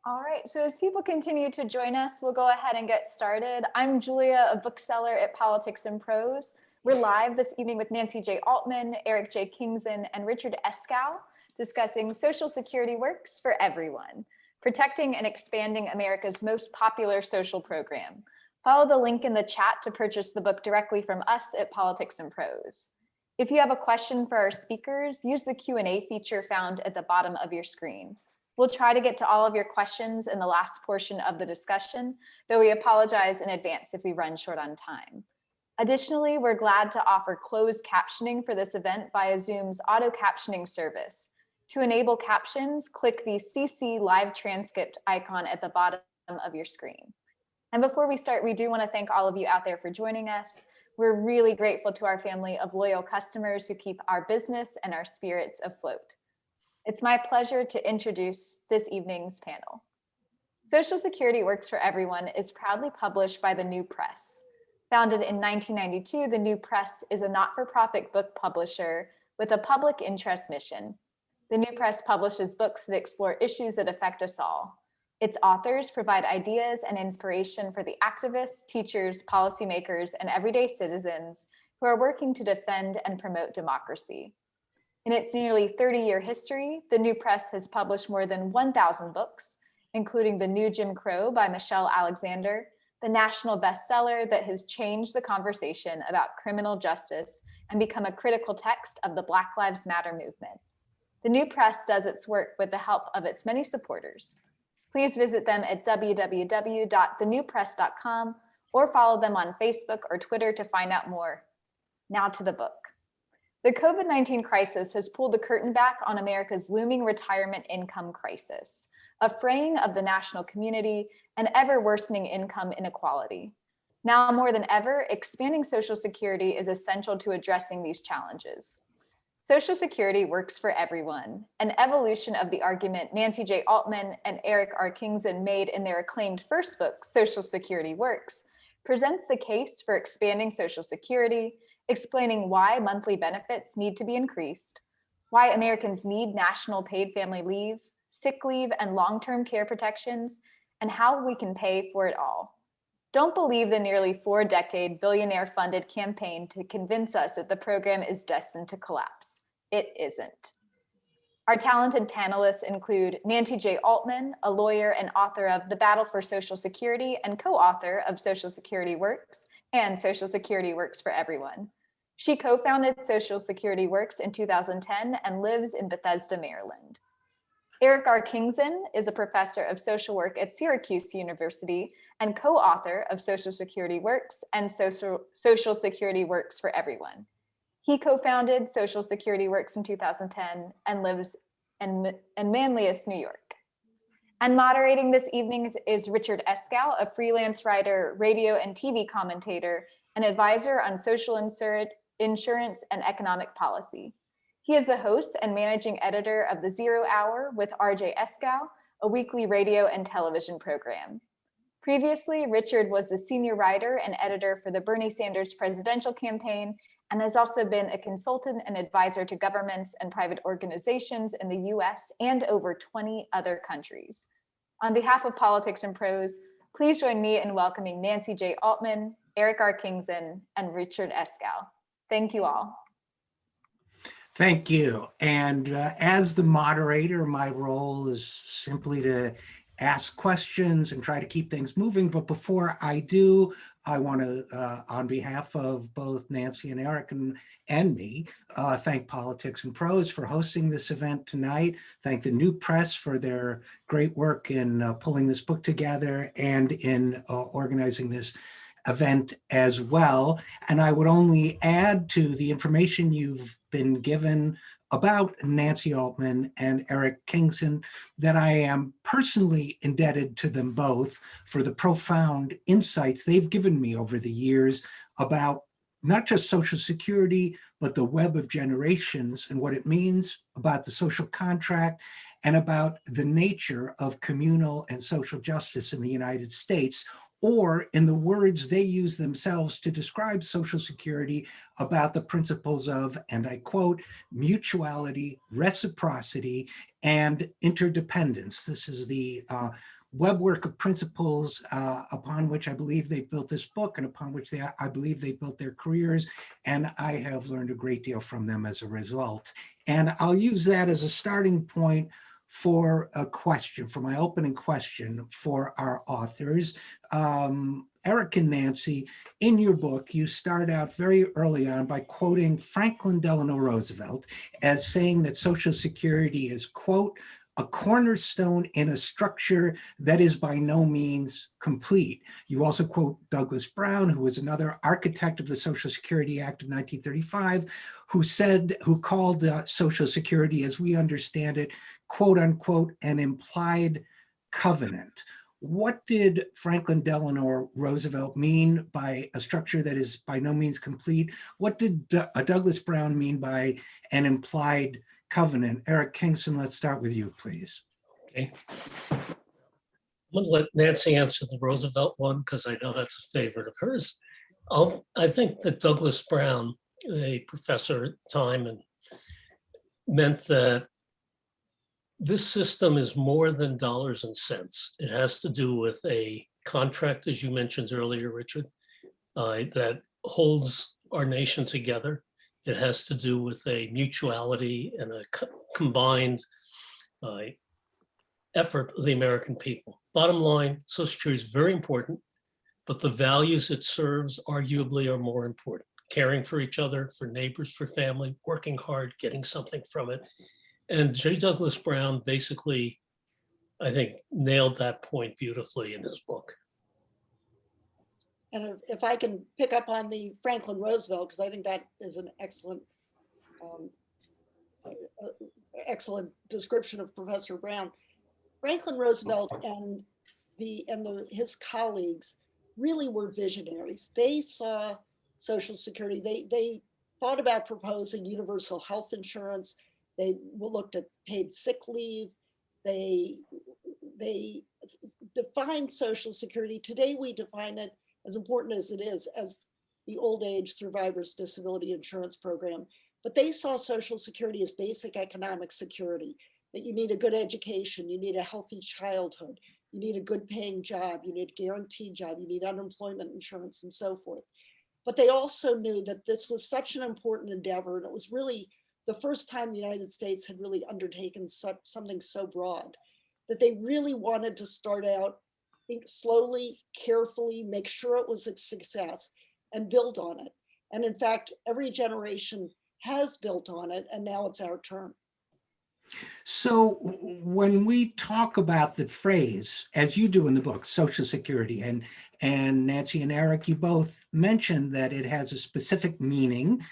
All right, so as people continue to join us, we'll go ahead and get started. I'm Julia, a bookseller at Politics and Prose. We're live this evening with Nancy J. Altman, Eric J. Kingson, and Richard Eskow, discussing Social Security Works for Everyone, protecting and expanding America's most popular social program. Follow the link in the chat to purchase the book directly from us at Politics and Prose. If you have a question for our speakers, use the Q&A feature found at the bottom of your screen. We'll try to get to all of your questions in the last portion of the discussion, though we apologize in advance if we run short on time. Additionally, we're glad to offer closed captioning for this event via Zoom's auto captioning service. To enable captions, click the CC live transcript icon at the bottom of your screen. And before we start, we do want to thank all of you out there for joining us. We're really grateful to our family of loyal customers who keep our business and our spirits afloat. It's my pleasure to introduce this evening's panel. Social Security Works for Everyone is proudly published by the New Press. Founded in 1992, the New Press is a not-for-profit book publisher with a public interest mission. The New Press publishes books that explore issues that affect us all. Its authors provide ideas and inspiration for the activists, teachers, policymakers, and everyday citizens who are working to defend and promote democracy. In its nearly 30-year history, the New Press has published more than 1,000 books, including The New Jim Crow by Michelle Alexander, the national bestseller that has changed the conversation about criminal justice and become a critical text of the Black Lives Matter movement. The New Press does its work with the help of its many supporters. Please visit them at www.thenewpress.com or follow them on Facebook or Twitter to find out more. Now to the book. The COVID-19 crisis has pulled the curtain back on America's looming retirement income crisis, a fraying of the national community, and ever-worsening income inequality. Now more than ever, expanding Social Security is essential to addressing these challenges. Social Security works for everyone, an evolution of the argument Nancy J. Altman and Eric R. Kingson made in their acclaimed first book, Social Security Works, presents the case for expanding Social Security, explaining why monthly benefits need to be increased, why Americans need national paid family leave, sick leave, and long-term care protections, and how we can pay for it all. Don't believe the nearly 4-decade billionaire-funded campaign to convince us that the program is destined to collapse. It isn't. Our talented panelists include Nancy J. Altman, a lawyer and author of The Battle for Social Security and co-author of Social Security Works and Social Security Works for Everyone. She co-founded Social Security Works in 2010 and lives in Bethesda, Maryland. Eric R. Kingson is a professor of social work at Syracuse University and co-author of Social Security Works and Social Security Works for Everyone. He co-founded Social Security Works in 2010 and lives in Manlius, New York. And moderating this evening is Richard Eskow, a freelance writer, radio and TV commentator, and advisor on social insurance and economic policy. He is the host and managing editor of The 0 Hour with RJ Eskow, a weekly radio and television program. Previously, Richard was the senior writer and editor for the Bernie Sanders presidential campaign and has also been a consultant and advisor to governments and private organizations in the US and over 20 other countries. On behalf of Politics and Prose, please join me in welcoming Nancy J. Altman, Eric R. Kingson, and Richard Eskow. Thank you all. Thank you. And as the moderator, my role is simply to ask questions and try to keep things moving. But before I do, I want to, on behalf of both Nancy and Eric and me, thank Politics and Prose for hosting this event tonight. Thank the New Press for their great work in pulling this book together and in organizing this event as well. And I would only add to the information you've been given about Nancy Altman and Eric Kingson that I am personally indebted to them both for the profound insights they've given me over the years about not just Social Security, but the web of generations and what it means about the social contract and about the nature of communal and social justice in the United States, or in the words they use themselves to describe Social Security, about the principles of, and I quote, mutuality, reciprocity, and interdependence. This is the webwork of principles upon which I believe they built this book and upon which I believe they built their careers. And I have learned a great deal from them as a result. And I'll use that as a starting point for a question, for my opening question for our authors. Eric and Nancy, in your book, you start out very early on by quoting Franklin Delano Roosevelt as saying that Social Security is, quote, a cornerstone in a structure that is by no means complete. You also quote Douglas Brown, who was another architect of the Social Security Act of 1935, who called Social Security, as we understand it, quote unquote, an implied covenant. What did Franklin Delano Roosevelt mean by a structure that is by no means complete? What did Douglas Brown mean by an implied covenant? Eric Kingson, let's start with you, please. Okay. I'm going to let Nancy answer the Roosevelt one because I know that's a favorite of hers. I think that Douglas Brown, a professor at the time, and meant that this system is more than dollars and cents. It has to do with a contract, as you mentioned earlier, Richard, that holds our nation together. It has to do with a mutuality and a combined effort of the American people. Bottom line, Social Security is very important, but the values it serves arguably are more important. Caring for each other, for neighbors, for family, working hard, getting something from it. And J. Douglas Brown basically, I think, nailed that point beautifully in his book. And if I can pick up on the Franklin Roosevelt, because I think that is an excellent description of Professor Brown. Franklin Roosevelt and his colleagues really were visionaries. They saw Social Security. They thought about proposing universal health insurance. They looked at paid sick leave. They defined Social Security. Today we define it, as important as it is, as the old age survivors disability insurance program. But they saw Social Security as basic economic security, that you need a good education, you need a healthy childhood, you need a good paying job, you need a guaranteed job, you need unemployment insurance and so forth. But they also knew that this was such an important endeavor, and it was really the first time the United States had really undertaken something so broad, that they really wanted to start out, think slowly, carefully, make sure it was a success, and build on it. And in fact, every generation has built on it, and now it's our turn. So when we talk about the phrase, as you do in the book, Social Security, and Nancy and Eric, you both mentioned that it has a specific meaning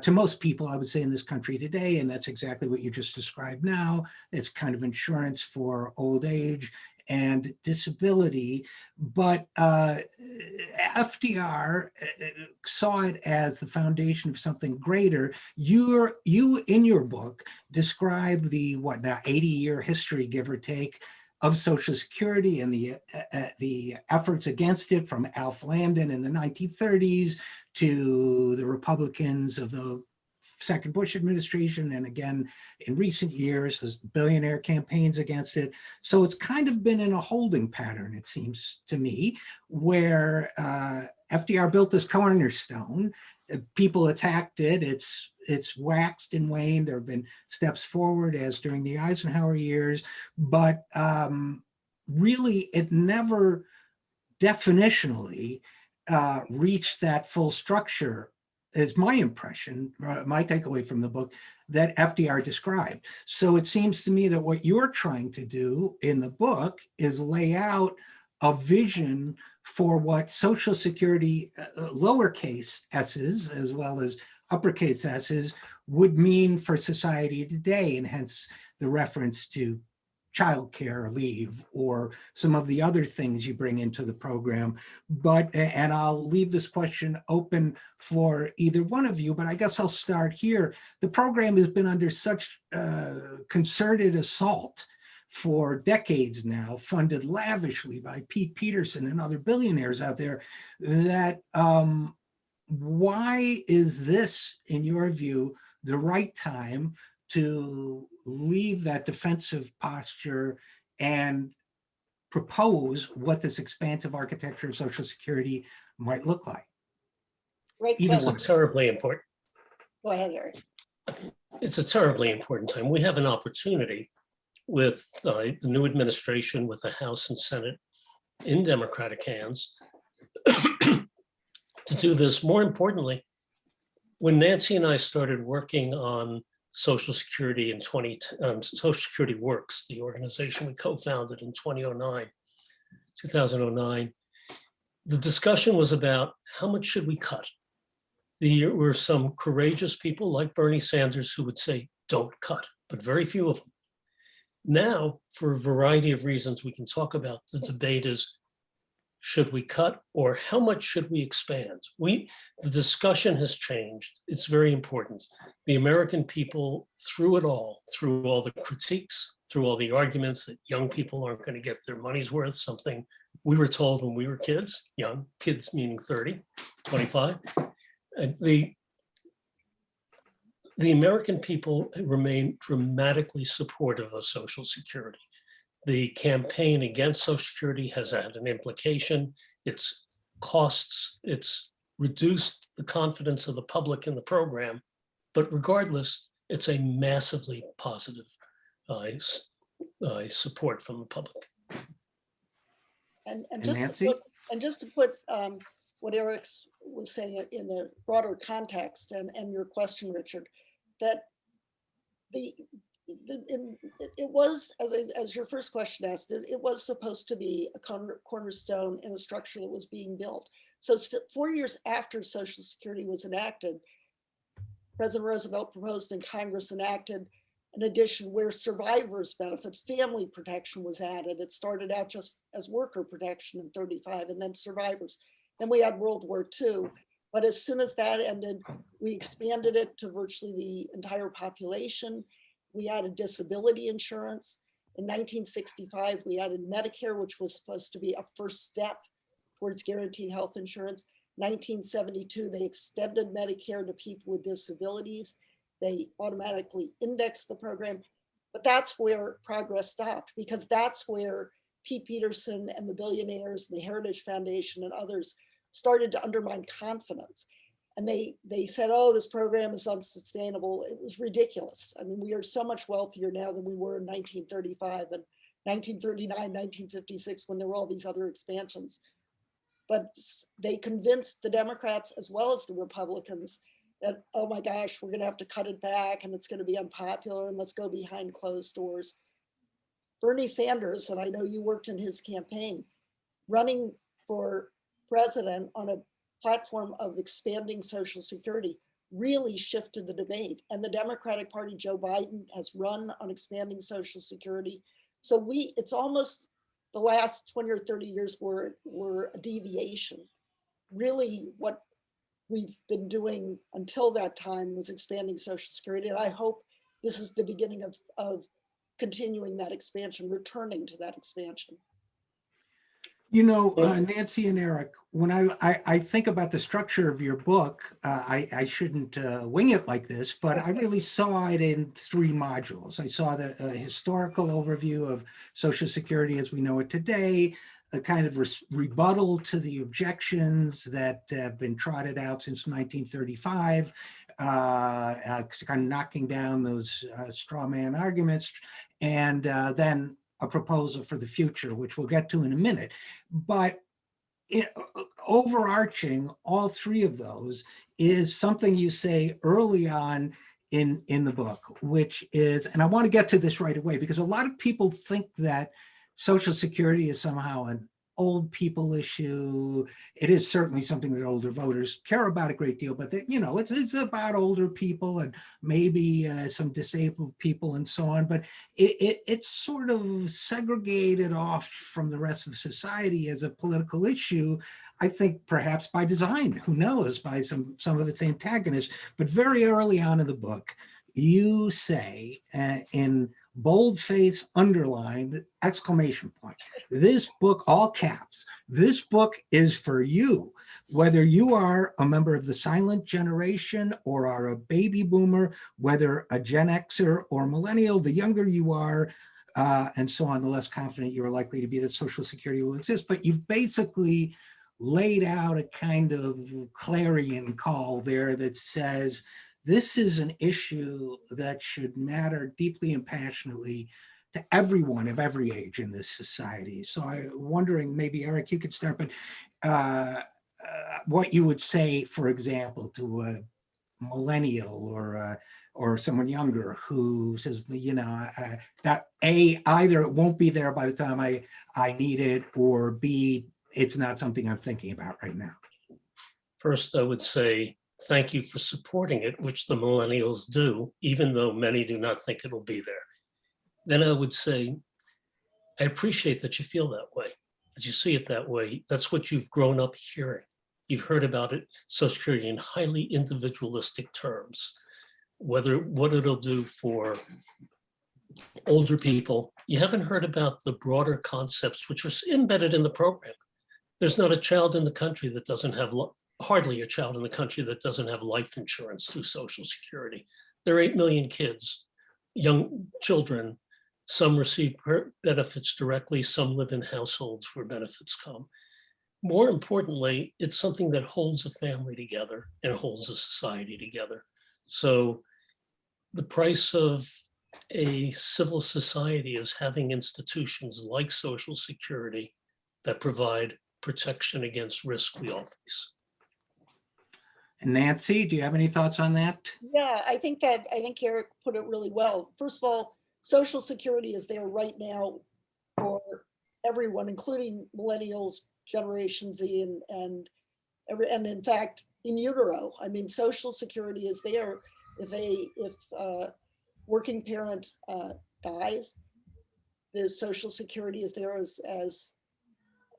to most people, I would say, in this country today, and that's exactly what you just described now. It's kind of insurance for old age and disability, but FDR saw it as the foundation of something greater. You in your book describe the 80-year history, give or take, of Social Security and the efforts against it, from Alf Landon in the 1930s to the Republicans of the second Bush administration, and again in recent years as billionaire campaigns against it. So it's kind of been in a holding pattern, it seems to me, where FDR built this cornerstone. People attacked it. It's waxed and waned. There have been steps forward, as during the Eisenhower years, but really it never definitionally reached that full structure, is my impression, my takeaway from the book, that FDR described. So it seems to me that what you're trying to do in the book is lay out a vision for what Social Security, lowercase s's as well as uppercase s's, would mean for society today, and hence the reference to childcare leave or some of the other things you bring into the program. But, and I'll leave this question open for either one of you, but I guess I'll start here. The program has been under such concerted assault for decades now, funded lavishly by Pete Peterson and other billionaires out there, that why is this, in your view, the right time to leave that defensive posture and propose what this expansive architecture of Social Security might look like? Great Either It's question. a one. terribly important, Go ahead, Eric. it's a terribly important time. We have an opportunity with the new administration, with the House and Senate in Democratic hands, to do this. More importantly, when Nancy and I started working on Social Security in Social Security Works, the organization we co-founded in 2009, the discussion was about how much should we cut? There were some courageous people like Bernie Sanders who would say, don't cut, but very few of them. Now, for a variety of reasons we can talk about, the debate is, should we cut or how much should we expand? The discussion has changed. It's very important. The American people, through it all, through all the critiques, through all the arguments that young people aren't going to get their money's worth, something we were told when we were kids, young kids meaning 30, 25. And the American people remain dramatically supportive of Social Security. The campaign against Social Security has had an implication. It's reduced the confidence of the public in the program, but regardless, it's a massively positive support from the public. And And just Nancy? to put what Eric was saying in a broader context, and your question, Richard, that it was, as your first question asked, it was supposed to be a cornerstone in a structure that was being built. So 4 years after Social Security was enacted, President Roosevelt proposed and Congress enacted an addition where survivors benefits, family protection was added. It started out just as worker protection in 35 and then survivors. Then we had World War II. But as soon as that ended, we expanded it to virtually the entire population. We added disability insurance. In 1965, we added Medicare, which was supposed to be a first step towards guaranteed health insurance. 1972, they extended Medicare to people with disabilities. They automatically indexed the program. But that's where progress stopped, because that's where Pete Peterson and the billionaires, the Heritage Foundation and others started to undermine confidence. And they said, oh, this program is unsustainable. It was ridiculous. I mean, we are so much wealthier now than we were in 1935 and 1939, 1956, when there were all these other expansions. But they convinced the Democrats as well as the Republicans that, oh my gosh, we're gonna have to cut it back and it's gonna be unpopular and let's go behind closed doors. Bernie Sanders, and I know you worked in his campaign, running for president on a platform of expanding Social Security, really shifted the debate. And the Democratic Party, Joe Biden, has run on expanding Social Security. So it's almost the last 20 or 30 years were a deviation. Really what we've been doing until that time was expanding Social Security. And I hope this is the beginning of continuing that expansion, returning to that expansion. You know, Nancy and Eric, when I think about the structure of your book, I shouldn't wing it like this, but I really saw it in 3 modules. I saw the historical overview of Social Security as we know it today, a kind of rebuttal to the objections that have been trotted out since 1935, kind of knocking down those straw man arguments, and then a proposal for the future, which we'll get to in a minute. But overarching all 3 of those is something you say early on in the book, which is, and I want to get to this right away, because a lot of people think that Social Security is somehow an old people issue. It is certainly something that older voters care about a great deal, but that, you know, it's about older people and maybe some disabled people and so on, but it's sort of segregated off from the rest of society as a political issue, I think perhaps by design, who knows, by some of its antagonists. But very early on in the book, you say in boldface underlined exclamation point, this book, all caps, this book is for you, whether you are a member of the silent generation or are a baby boomer, whether a Gen Xer or millennial. The younger you are, and so on, the less confident you're likely to be that Social Security will exist. But you've basically laid out a kind of clarion call there that says, this is an issue that should matter deeply and passionately to everyone of every age in this society. So I'm wondering, maybe Eric, you could start, but what you would say, for example, to a millennial or someone younger who says, you know, that either it won't be there by the time I need it, or B, it's not something I'm thinking about right now. First, I would say thank you for supporting it, which the millennials do, even though many do not think it'll be there. Then I would say, I appreciate that you feel that way, that you see it that way. That's what you've grown up hearing. You've heard about it, Social Security, in highly individualistic terms, what it'll do for older people. You haven't heard about the broader concepts which are embedded in the program. There's not a child in the country that doesn't have, hardly a child in the country that doesn't have life insurance through Social Security. There are 8 million kids, young children. Some receive benefits directly, some live in households where benefits come. More importantly, it's something that holds a family together and holds a society together. So the price of a civil society is having institutions like Social Security that provide protection against risk we all face. And Nancy, do you have any thoughts on that? Yeah, I think Eric put it really well. First of all, Social Security is there right now for everyone, including millennials, Generation Z, and in fact, in utero. I mean, Social Security is there if a working parent dies. The Social Security is there as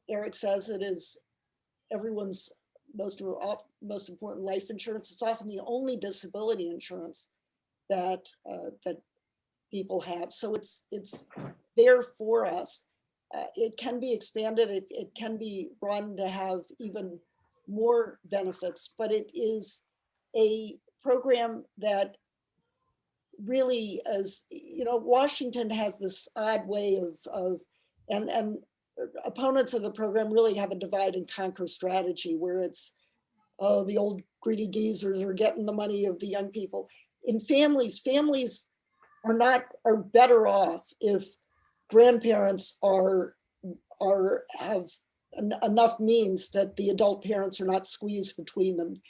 Eric says, it is everyone's most important life insurance. It's often the only disability insurance that people have. So it's there for us. It can be expanded. It can be broadened to have even more benefits, but it is a program that really is, you know, Washington has this odd way and opponents of the program really have a divide and conquer strategy where it's, oh, the old greedy geezers are getting the money of the young people. In families are better off if grandparents have enough means that the adult parents are not squeezed between them.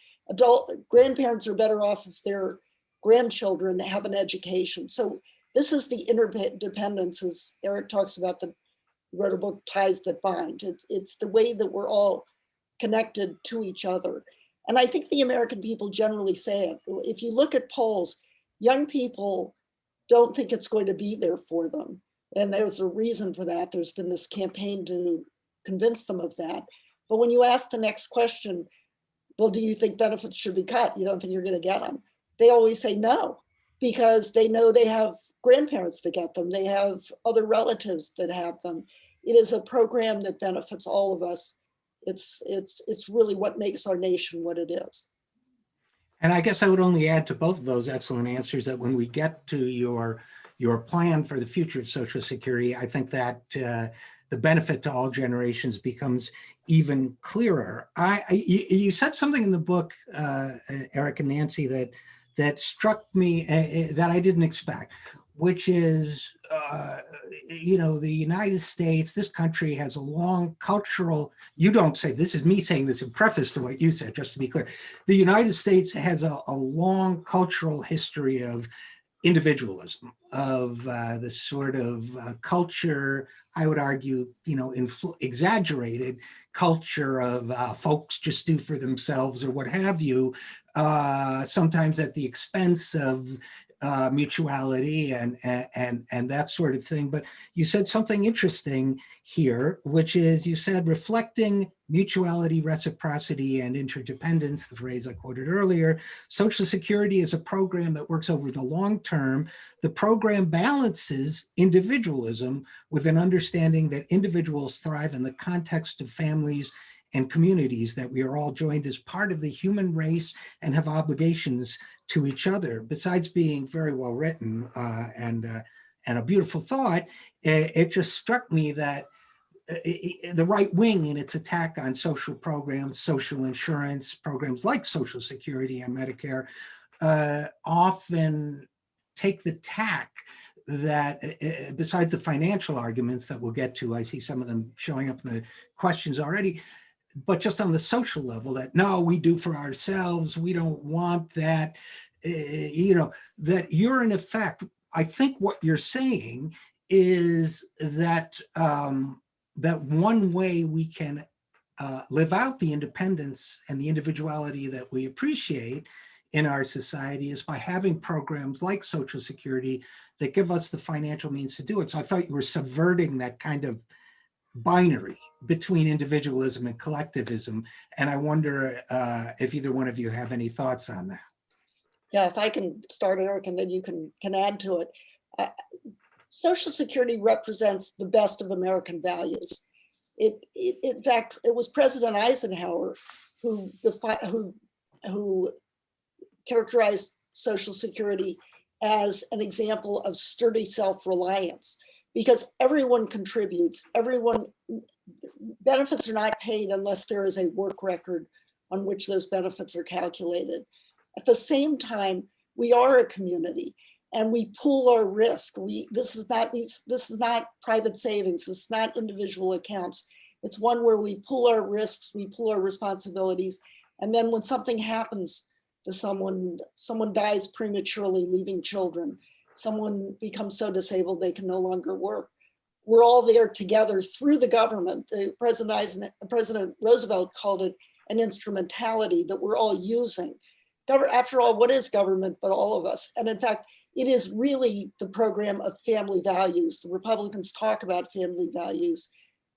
Grandparents are better off if their grandchildren have an education. So this is the interdependence, as Eric talks about, wrote a book, Ties That Bind. It's the way that we're all connected to each other. And I think the American people generally say it. If you look at polls, young people don't think it's going to be there for them. And there's a reason for that. There's been this campaign to convince them of that. But when you ask the next question, well, do you think benefits should be cut? You don't think you're going to get them? They always say no, because they know they have grandparents that get them. They have other relatives that have them. It is a program that benefits all of us. It's really what makes our nation what it is. And I guess I would only add to both of those excellent answers that when we get to your plan for the future of Social Security, I think that the benefit to all generations becomes even clearer. You said something in the book, Eric and Nancy, that struck me that I didn't expect, which is, you know, the United States, this country has a long cultural, you don't say, this is me saying this in preface to what you said, just to be clear. The United States has a long cultural history of individualism, of the sort of culture, I would argue, you know, exaggerated culture of folks just do for themselves or what have you, sometimes at the expense of mutuality and that sort of thing. But you said something interesting here, which is you said reflecting mutuality, reciprocity, and interdependence, the phrase I quoted earlier. Social Security is a program that works over the long term. The program balances individualism with an understanding that individuals thrive in the context of families and communities, that we are all joined as part of the human race and have obligations to each other. Besides being very well written and a beautiful thought. It just struck me that the right wing in its attack on social programs, social insurance programs like Social Security and Medicare, often take the tack that besides the financial arguments that we'll get to, I see some of them showing up in the questions already, but just on the social level, that no, we do for ourselves, we don't want that, that you're in effect, I think what you're saying is that that one way we can live out the independence and the individuality that we appreciate in our society is by having programs like Social Security that give us the financial means to do it. So I thought you were subverting that kind of binary between individualism and collectivism. And I wonder if either one of you have any thoughts on that. Yeah, if I can start, Eric, and then you can add to it. Social Security represents the best of American values. In fact, it was President Eisenhower who characterized Social Security as an example of sturdy self-reliance, because everyone contributes, benefits are not paid unless there is a work record on which those benefits are calculated. At the same time, we are a community and we pool our risk. This is not private savings, this is not individual accounts. It's one where we pool our risks, we pool our responsibilities, and then when something happens to someone dies prematurely, leaving children, someone becomes so disabled they can no longer work, we're all there together through the government. President Roosevelt called it an instrumentality that we're all using. After all, what is government but all of us? And in fact, it is really the program of family values. The Republicans talk about family values,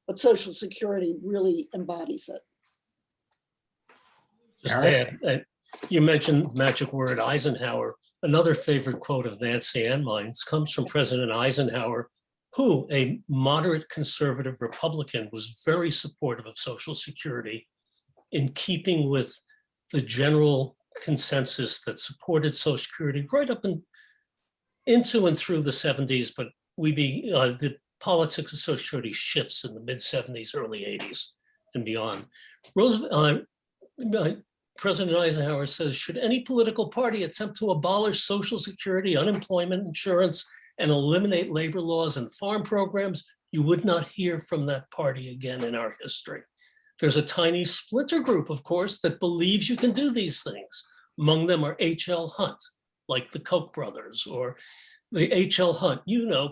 but Social Security really embodies it. Just to add, you mentioned the magic word Eisenhower. Another favorite quote of Nancy Ann mine's comes from President Eisenhower, who, a moderate conservative Republican, was very supportive of Social Security, in keeping with the general consensus that supported Social Security right up into and through the 70s, but the politics of Social Security shifts in the mid-70s, early 80s and beyond. President Eisenhower says, should any political party attempt to abolish Social Security, unemployment insurance, and eliminate labor laws and farm programs, you would not hear from that party again in our history. There's a tiny splinter group, of course, that believes you can do these things. Among them are H.L. Hunt, like the Koch brothers, or the H.L. Hunt,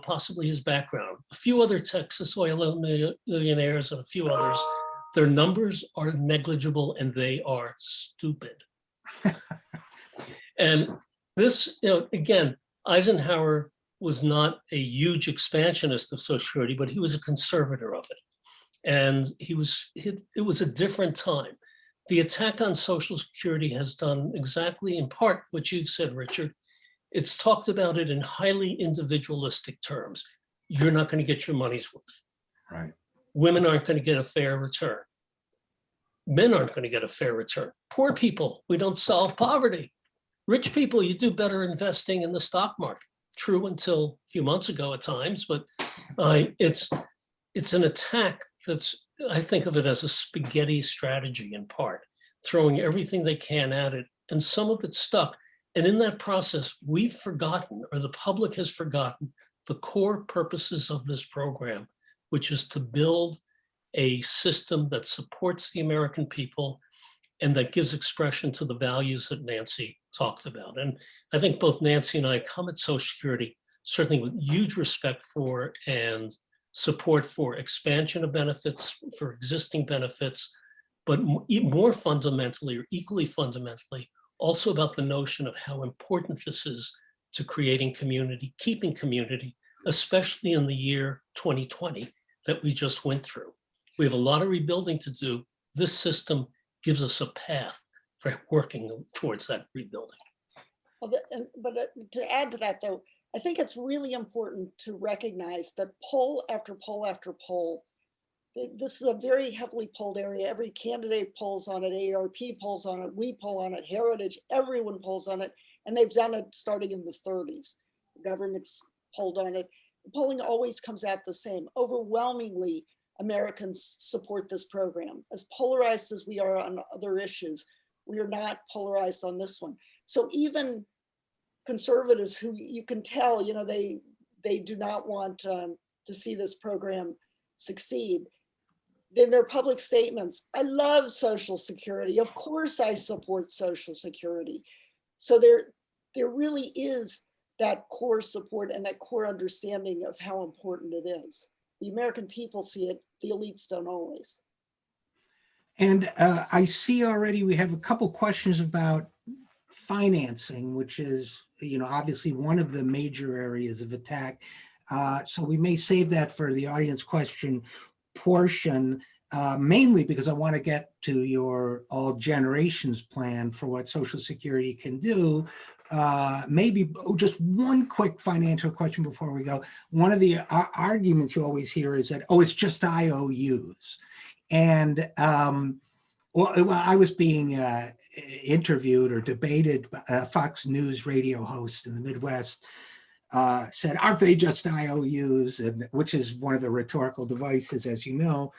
possibly his background, a few other Texas oil millionaires and a few others. Their numbers are negligible and they are stupid. And this, again, Eisenhower was not a huge expansionist of Social Security, but he was a conservator of it. And it was a different time. The attack on Social Security has done exactly, in part, what you've said, Richard. It's talked about it in highly individualistic terms. You're not going to get your money's worth. Right. Women aren't going to get a fair return. Men aren't going to get a fair return. Poor people, we don't solve poverty. Rich people, you do better investing in the stock market. True until a few months ago at times, but it's an attack that's, I think of it as a spaghetti strategy in part, throwing everything they can at it, and some of it stuck. And in that process, we've forgotten, or the public has forgotten, the core purposes of this program, which is to build a system that supports the American people and that gives expression to the values that Nancy talked about. And I think both Nancy and I come at Social Security certainly with huge respect for and support for expansion of benefits, for existing benefits, but more fundamentally, or equally fundamentally, also about the notion of how important this is to creating community, keeping community, especially in the year 2020 that we just went through. We have a lot of rebuilding to do. This system gives us a path for working towards that rebuilding. Well, but to add to that, though, I think it's really important to recognize that poll after poll after poll, this is a very heavily polled area. Every candidate polls on it, AARP polls on it, we poll on it, Heritage, everyone polls on it, and they've done it starting in the 30s. The government's polled on it. the polling always comes out the same. Overwhelmingly, Americans support this program. As polarized as we are on other issues, we are not polarized on this one. So even conservatives who you can tell, they do not want to see this program succeed. In their public statements, I love Social Security. Of course I support Social Security. So there really is that core support and that core understanding of how important it is. The American people see it, the elites don't always. And I see already we have a couple questions about financing, which is, obviously one of the major areas of attack. So we may save that for the audience question portion, mainly because I want to get to your all generations plan for what Social Security can do. Maybe just one quick financial question before we go. One of the arguments you always hear is that, it's just IOUs. And well, I was being interviewed or debated by a Fox News radio host in the Midwest said, aren't they just IOUs? And which is one of the rhetorical devices, as you know.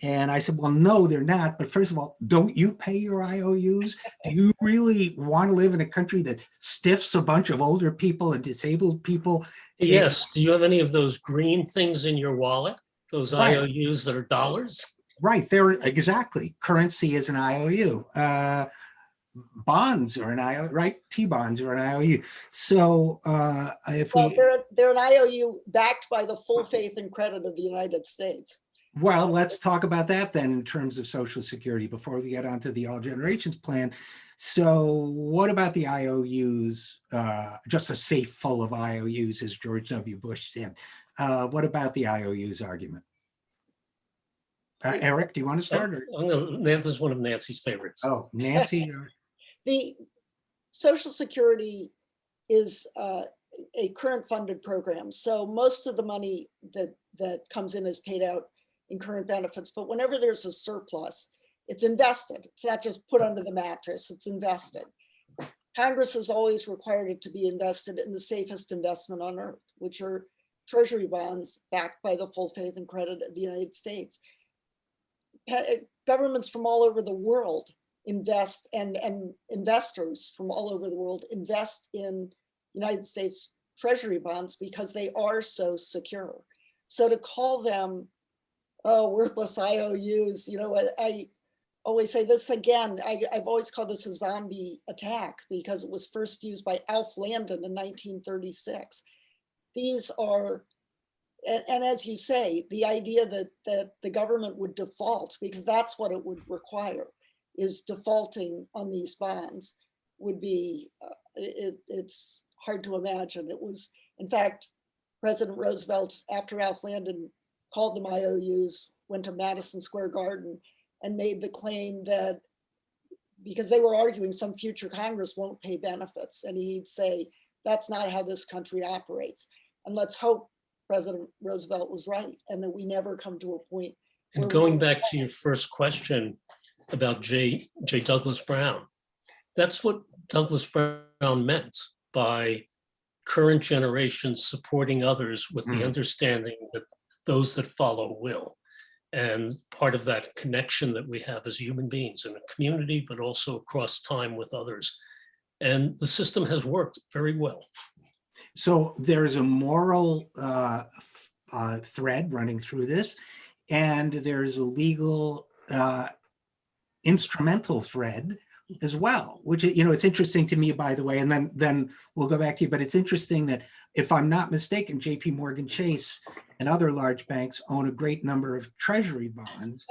And I said, well, no, they're not. But first of all, don't you pay your IOUs? Do you really want to live in a country that stiffs a bunch of older people and disabled people? Yes. Do you have any of those green things in your wallet? Those Right. IOUs that are dollars? Right. They're exactly. Currency is an IOU. Bonds are an IOU, right? T-bonds are an IOU. So they're an IOU backed by the full faith and credit of the United States. Well, let's talk about that then in terms of Social Security before we get onto the all generations plan. So what about the IOUs? Just a safe full of IOUs, as George W. Bush said. What about the IOUs argument? Eric, do you want to start? This is one of Nancy's favorites. Oh, Nancy. The Social Security is a current funded program. So most of the money that comes in is paid out in current benefits, but whenever there's a surplus, it's invested. It's not just put under the mattress, it's invested. Congress has always required it to be invested in the safest investment on earth, which are treasury bonds backed by the full faith and credit of the United States. Governments from all over the world invest, and investors from all over the world invest in United States treasury bonds because they are so secure. So to call them, worthless IOUs, I always say this again, I've always called this a zombie attack because it was first used by Alf Landon in 1936. These are, and as you say, the idea that the government would default, because that's what it would require, is defaulting on these bonds would be, it's hard to imagine. It was, in fact, President Roosevelt, after Alf Landon called them IOUs, went to Madison Square Garden and made the claim that because they were arguing some future Congress won't pay benefits. And he'd say, that's not how this country operates. And let's hope President Roosevelt was right and that we never come to a point. And going back to your first question about J. Douglas Brown, that's what Douglas Brown meant by current generations supporting others with the understanding that those that follow will. And part of that connection that we have as human beings in a community, but also across time with others. And the system has worked very well. So there's a moral thread running through this, and there's a legal instrumental thread as well, which, it's interesting to me, by the way, and then we'll go back to you, but it's interesting that if I'm not mistaken, JP Morgan Chase and other large banks own a great number of treasury bonds,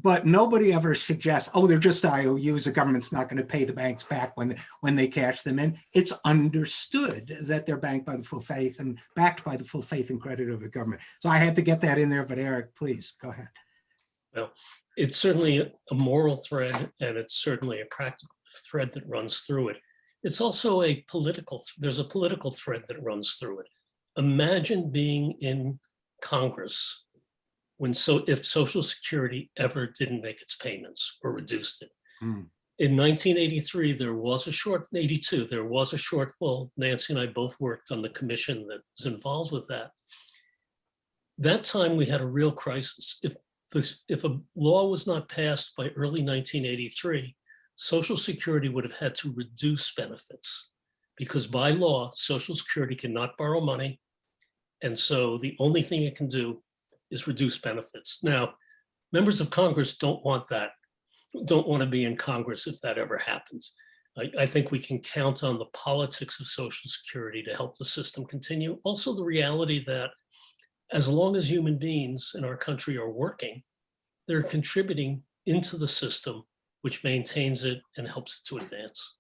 but nobody ever suggests, they're just IOUs, the government's not going to pay the banks back when they cash them in. It's understood that they're backed by the full faith and credit of the government. So I had to get that in there, but Eric, please go ahead. Well, it's certainly a moral thread, and it's certainly a practical thread that runs through it. It's also there's a political thread that runs through it. Imagine being in Congress if Social Security ever didn't make its payments or reduced it. In 1983, there was a shortfall. Nancy and I both worked on the commission that was involved with that. That time we had a real crisis. If a law was not passed by early 1983, Social Security would have had to reduce benefits because by law, Social Security cannot borrow money. And so the only thing it can do is reduce benefits. Now, members of Congress don't want that, don't want to be in Congress if that ever happens. I think we can count on the politics of Social Security to help the system continue. Also, the reality that as long as human beings in our country are working, they're contributing into the system, which maintains it and helps it to advance.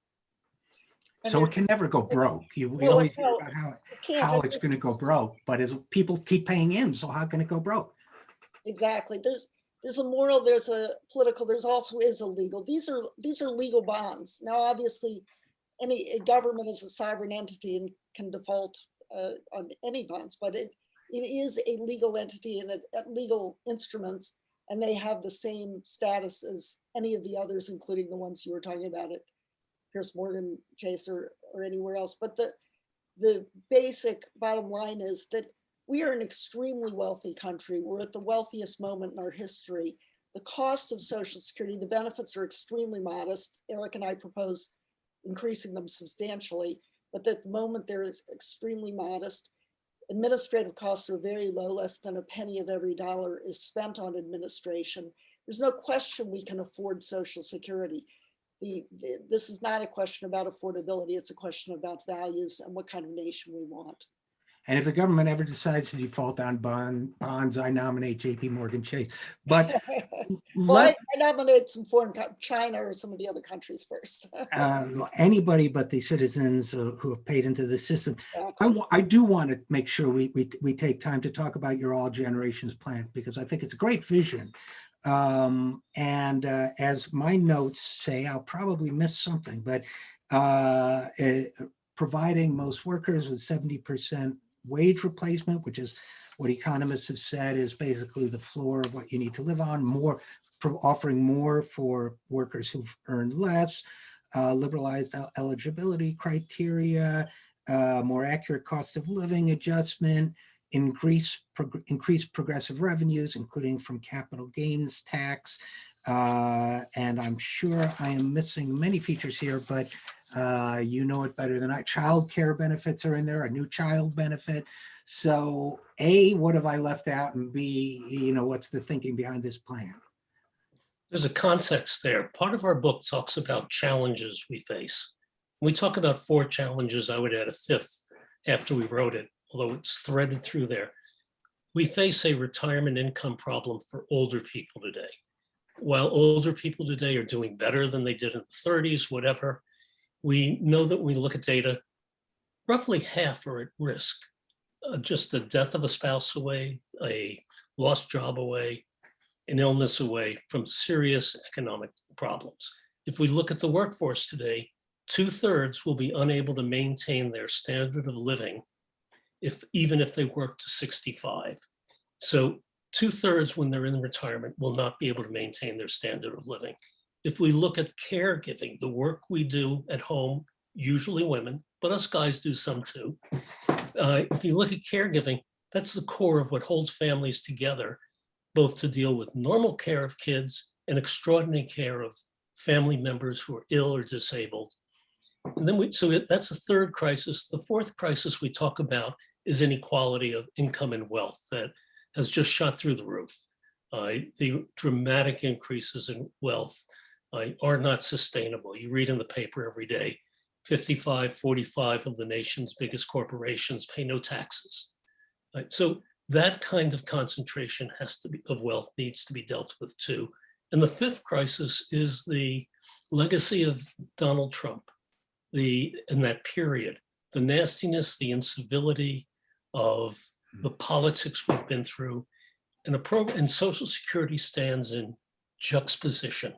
So it can never go broke. We Well, always hear no, about can't. how it's going to go broke, but as people keep paying in, so how can it go broke? Exactly. There's a moral, there's a political, there's also is a legal. These are legal bonds. Now, obviously, a government is a sovereign entity and can default on any bonds, but it is a legal entity and legal instruments, and they have the same status as any of the others, including the ones you were talking about at Pierce Morgan Chase or anywhere else. But the basic bottom line is that we are an extremely wealthy country. We're at the wealthiest moment in our history. The cost of Social Security, the benefits are extremely modest. Eric and I propose increasing them substantially, but at the moment they're extremely modest. Administrative costs are very low, less than a penny of every dollar is spent on administration. There's no question we can afford Social Security. This is not a question about affordability, it's a question about values and what kind of nation we want. And if the government ever decides to default on bonds, I nominate JP Morgan Chase. But Well, I nominate some China or some of the other countries first. Anybody but the citizens who have paid into the system. Exactly. I do want to make sure we take time to talk about your All Generations plan, because I think it's a great vision. As my notes say, I'll probably miss something, but providing most workers with 70% wage replacement, which is what economists have said is basically the floor of what you need to live on, offering more for workers who've earned less, liberalized eligibility criteria, more accurate cost of living adjustment, increased progressive revenues, including from capital gains tax. And I'm sure I am missing many features here, but you know it better than I. Child care benefits are in there, a new child benefit. So A, what have I left out? And B, what's the thinking behind this plan? There's a context there. Part of our book talks about challenges we face. We talk about 4 challenges. I would add a 5th after we wrote it, although it's threaded through there. We face a retirement income problem for older people today. While older people today are doing better than they did in the 30s, whatever, we know that when we look at data, roughly half are at risk. Just the death of a spouse away, a lost job away, an illness away from serious economic problems. If we look at the workforce today, 2/3 will be unable to maintain their standard of living even if they work to 65. So 2/3 when they're in retirement will not be able to maintain their standard of living. If we look at caregiving, the work we do at home, usually women, but us guys do some too. If you look at caregiving, that's the core of what holds families together, both to deal with normal care of kids and extraordinary care of family members who are ill or disabled. And then so that's a 3rd crisis. The 4th crisis we talk about is inequality of income and wealth that has just shot through the roof. The dramatic increases in wealth are not sustainable. You read in the paper every day, 45 of the nation's biggest corporations pay no taxes. So that kind of concentration of wealth needs to be dealt with too. And the 5th crisis is the legacy of Donald Trump, in that period, the nastiness, the incivility of the politics we've been through, and Social Security stands in juxtaposition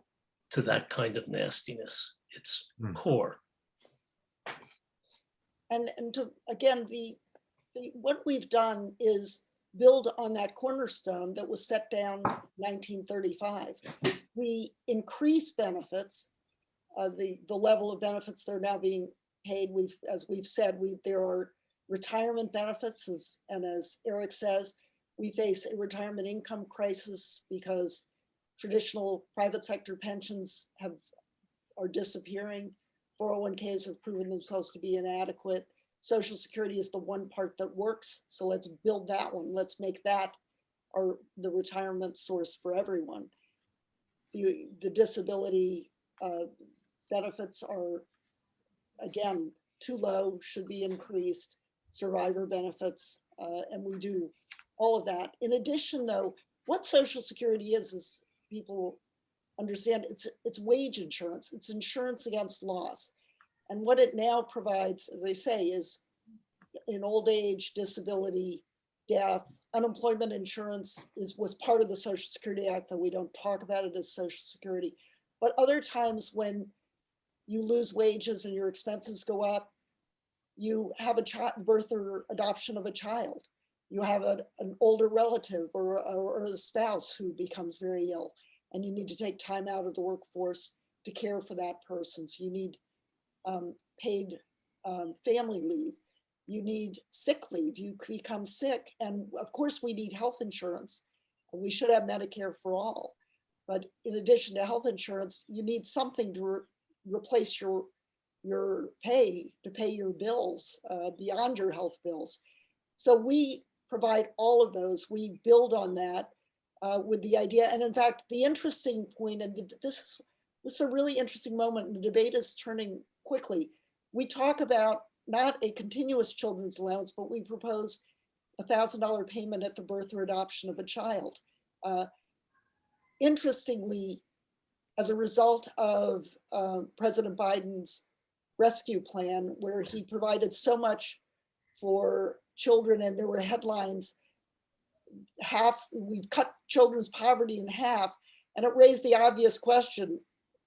to that kind of nastiness. It's core. And again, what we've done is build on that cornerstone that was set down in 1935. We increase benefits, the level of benefits that are now being paid. As we've said, there are retirement benefits, and as Eric says, We face a retirement income crisis because traditional private sector pensions are disappearing. 401ks have proven themselves to be inadequate. Social Security is the one part that works. So let's build that one. Let's make that the retirement source for everyone. The disability benefits are, again, too low, should be increased. Survivor benefits, and we do all of that. In addition, though, what Social Security is people understand, it's wage insurance. It's insurance against loss. And what it now provides, as I say, is in old age, disability, death, unemployment insurance was part of the Social Security Act, though we don't talk about it as Social Security. But other times when you lose wages and your expenses go up, you have a birth or adoption of a child. You have an older relative or a spouse who becomes very ill, and you need to take time out of the workforce to care for that person. So you need paid family leave. You need sick leave. You become sick. And of course, we need health insurance. We should have Medicare for all. But in addition to health insurance, you need something to replace your pay, to pay your bills beyond your health bills. So we provide all of those. We build on that with the idea. And in fact, the interesting point, and this is a really interesting moment, and the debate is turning quickly. We talk about not a continuous children's allowance, but we propose a $1,000 payment at the birth or adoption of a child. Interestingly, as a result of President Biden's rescue plan, where he provided so much for children, and there were headlines, we've cut children's poverty in half, and it raised the obvious question,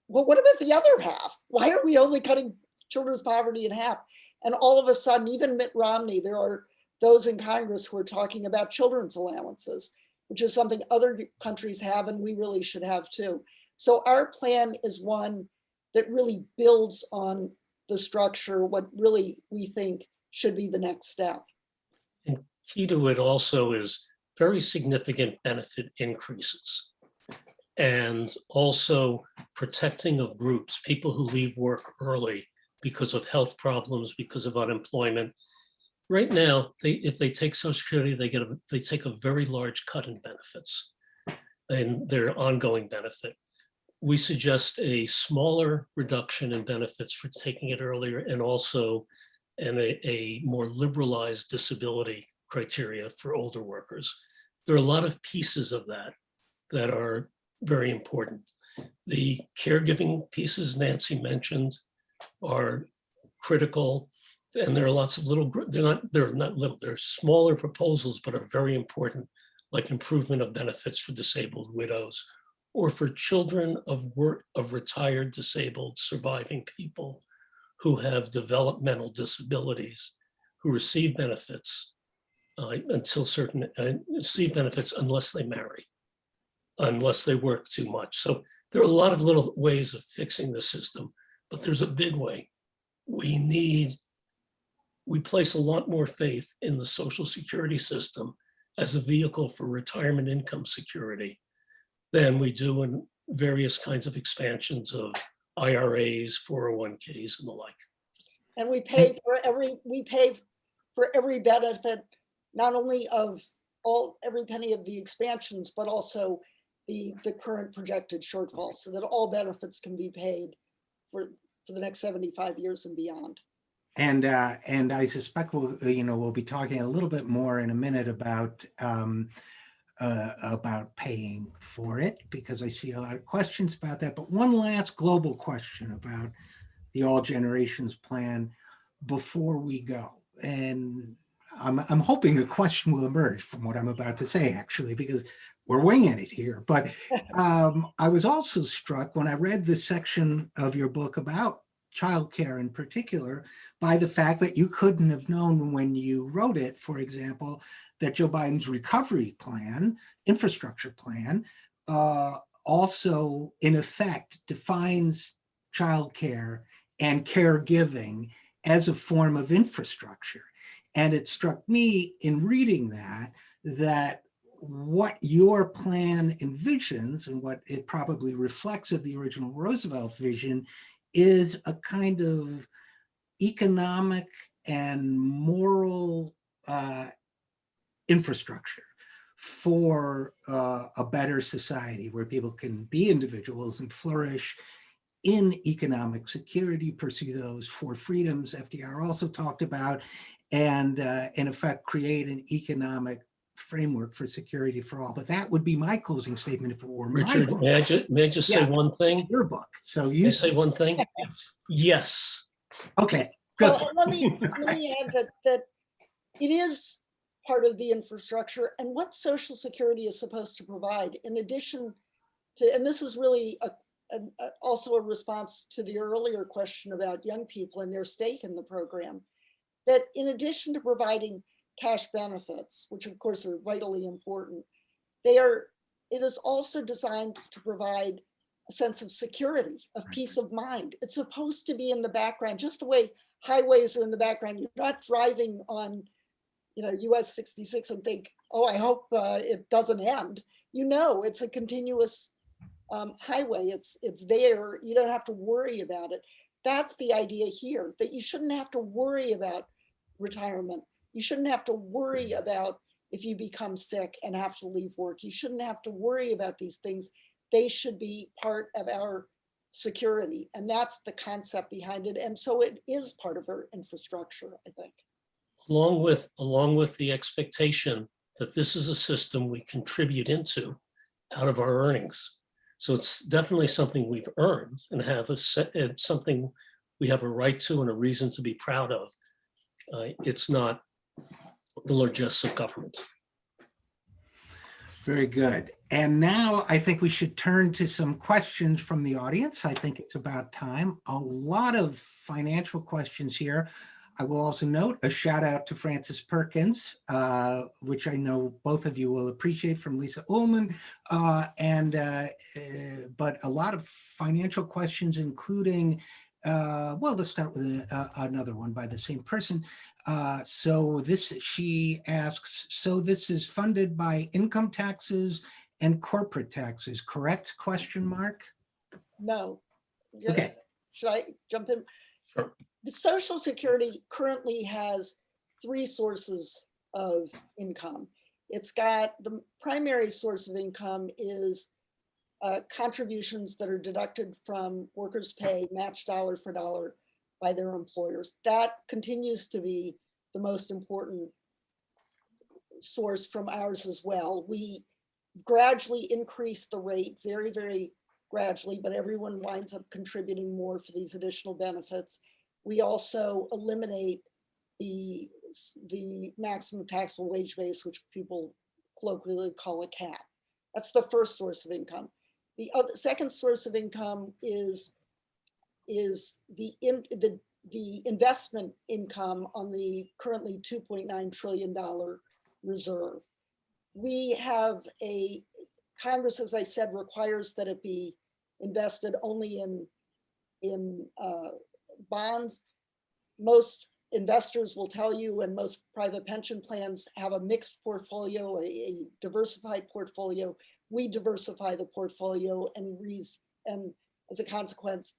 well, what about the other half? Why are we only cutting children's poverty in half? And all of a sudden, even Mitt Romney, there are those in Congress who are talking about children's allowances, which is something other countries have, and we really should have too. So our plan is one that really builds on the structure, what really we think should be the next step. And key to it also is very significant benefit increases, and also protecting of groups, people who leave work early because of health problems, because of unemployment. Right now, if they take Social Security, they take a very large cut in benefits and their ongoing benefit. We suggest a smaller reduction in benefits for taking it earlier, and also a more liberalized disability criteria for older workers. There are a lot of pieces of that are very important. The caregiving pieces Nancy mentioned are critical, and there are lots of little, they're not little, they're smaller proposals, but are very important, like improvement of benefits for disabled widows, or for children of retired, disabled, surviving people who have developmental disabilities, who receive benefits receive benefits unless they marry, unless they work too much. So there are a lot of little ways of fixing the system, but there's a big way. We place a lot more faith in the Social Security system as a vehicle for retirement income security than we do in various kinds of expansions of IRAs, 401ks, and the like. And we pay for every benefit, not only of every penny of the expansions, but also the current projected shortfall, so that all benefits can be paid for the next 75 years and beyond. And I suspect we'll be talking a little bit more in a minute about paying for it, because I see a lot of questions about that. But one last global question about the All Generations Plan before we go. And I'm hoping a question will emerge from what I'm about to say, actually, because we're winging it here. But I was also struck when I read this section of your book about childcare in particular by the fact that you couldn't have known when you wrote it, for example, that Joe Biden's recovery plan, infrastructure plan, also in effect defines childcare and caregiving as a form of infrastructure. And it struck me in reading that what your plan envisions and what it probably reflects of the original Roosevelt vision is a kind of economic and moral infrastructure for a better society where people can be individuals and flourish in economic security, pursue those four freedoms FDR also talked about, and in effect create an economic framework for security for all. But that would be my closing statement if it were my Richard, book. may I just say Yeah, one thing? It's your book, so May I you say one thing? yes. Yes. Okay, good. Well, and let me add that it is part of the infrastructure and what Social Security is supposed to provide in addition to, and this is really also a response to the earlier question about young people and their stake in the program, that in addition to providing cash benefits, which of course are vitally important, it is also designed to provide a sense of security, of peace of mind. It's supposed to be in the background, just the way highways are in the background. You're not driving on, US 66 and think, oh, I hope it doesn't end. It's a continuous highway. It's there. You don't have to worry about it. That's the idea here, that you shouldn't have to worry about retirement. You shouldn't have to worry about if you become sick and have to leave work. You shouldn't have to worry about these things. They should be part of our security. And that's the concept behind it. And so it is part of our infrastructure, I think. Along with the expectation that this is a system we contribute into out of our earnings. So it's definitely something we've earned and it's something we have a right to and a reason to be proud of. It's not the largesse of government. Very good. And now I think we should turn to some questions from the audience. I think it's about time. A lot of financial questions here. I will also note a shout out to Francis Perkins, which I know both of you will appreciate, from Lisa Ullman, but a lot of financial questions, including, well, let's start with another one by the same person. She asks, so this is funded by income taxes and corporate taxes, correct? Question mark. No. Okay. Should I jump in? Sure. The Social Security currently has three sources of income. It's got the primary source of income is contributions that are deducted from workers' pay, matched dollar for dollar by their employers. That continues to be the most important source from ours as well. We gradually increase the rate, very, very gradually, but everyone winds up contributing more for these additional benefits. We also eliminate the maximum taxable wage base, which people colloquially call a cap. That's the first source of income. The second source of income is the investment income on the currently $2.9 trillion reserve. We have Congress, as I said, requires that it be invested only in bonds. Most investors will tell you, and most private pension plans have a mixed portfolio, a diversified portfolio. We diversify the portfolio, and as a consequence,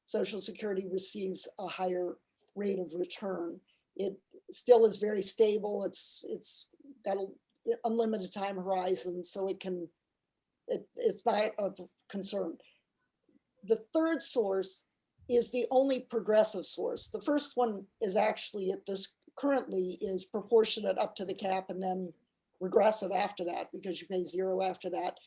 Social Security receives a higher rate of return. It still is very stable. It's got an unlimited time horizon, so it's not of concern. The third source is the only progressive source. The first one is actually currently is proportionate up to the cap and then regressive after that, because you pay zero after that.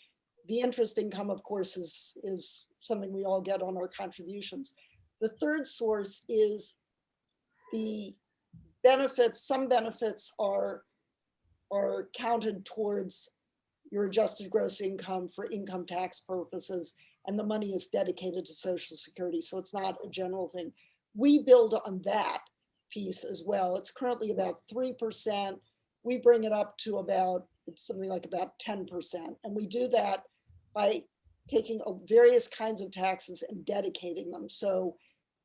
The interest income, of course, is something we all get on our contributions. The third source is the benefits. Some benefits are counted towards your adjusted gross income for income tax purposes, and the money is dedicated to Social Security, so it's not a general thing. We build on that piece as well. It's currently about 3%. We bring it up to it's something like about 10%. And we do that by taking various kinds of taxes and dedicating them. So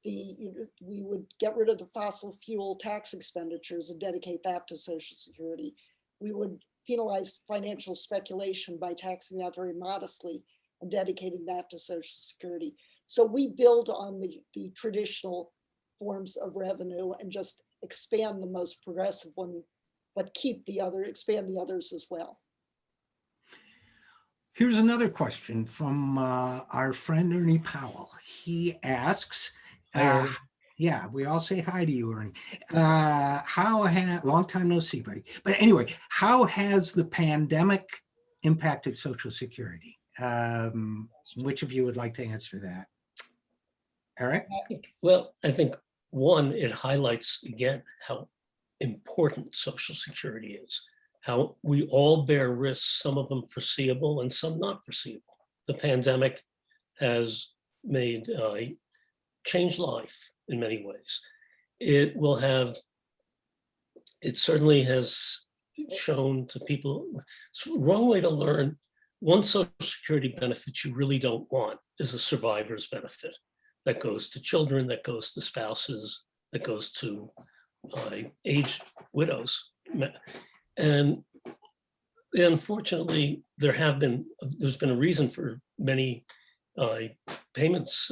we would get rid of the fossil fuel tax expenditures and dedicate that to Social Security. We would penalize financial speculation by taxing that very modestly and dedicating that to Social Security. So we build on the traditional forms of revenue and just expand the most progressive one, but expand the others as well. Here's another question from our friend Ernie Powell. He asks, yeah, we all say hi to you, Ernie. Long time no see, buddy. But anyway, how has the pandemic impacted Social Security? Which of you would like to answer that? Eric? Well, I think one, it highlights again how important Social Security is, how we all bear risks, some of them foreseeable and some not foreseeable. The pandemic has made changed life in many ways. It certainly has shown to people, it's the wrong way to learn. One Social Security benefit you really don't want is a survivor's benefit that goes to children, that goes to spouses, that goes to aged widows. And unfortunately, there's been a reason for many payments.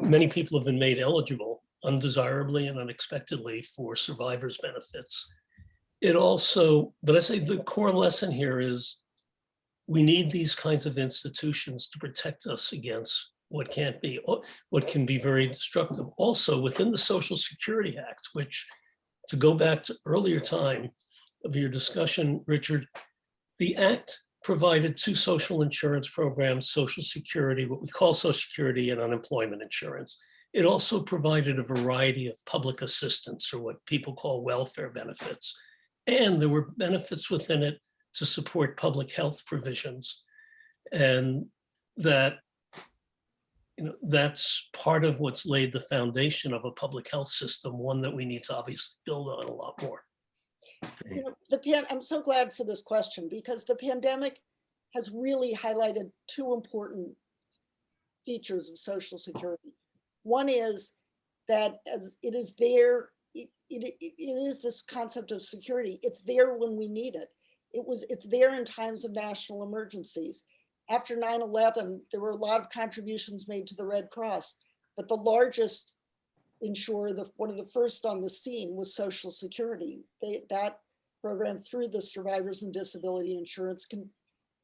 Many people have been made eligible undesirably and unexpectedly for survivors' benefits. But I say the core lesson here is we need these kinds of institutions to protect us against what can be very destructive. Also within the Social Security Act, which, to go back to earlier time of your discussion, Richard, the Act provided two social insurance programs, Social Security, what we call Social Security, and unemployment insurance. It also provided a variety of public assistance, or what people call welfare benefits. And there were benefits within it to support public health provisions. And that's part of what's laid the foundation of a public health system, one that we need to obviously build on a lot more. I'm so glad for this question, because the pandemic has really highlighted two important features of Social Security. One is that as it is there, it is this concept of security. It's there when we need it. It's there in times of national emergencies. After 9/11, there were a lot of contributions made to the Red Cross, but the largest insurer, one of the first on the scene, was Social Security. That program, through the Survivors and Disability Insurance,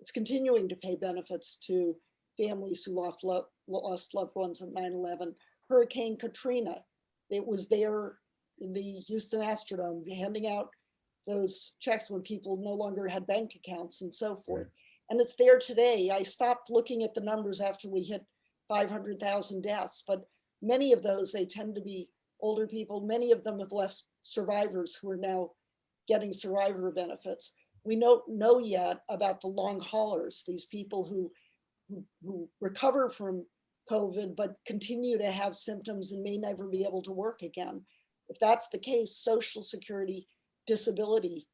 is continuing to pay benefits to families who lost loved ones at 9/11. Hurricane Katrina, it was there in the Houston Astrodome, handing out those checks when people no longer had bank accounts and so forth. And it's there today. I stopped looking at the numbers after we hit 500,000 deaths, but many of those, they tend to be older people. Many of them have left survivors who are now getting survivor benefits. We don't know yet about the long haulers, these people who recover from COVID, but continue to have symptoms and may never be able to work again. If that's the case, Social Security disability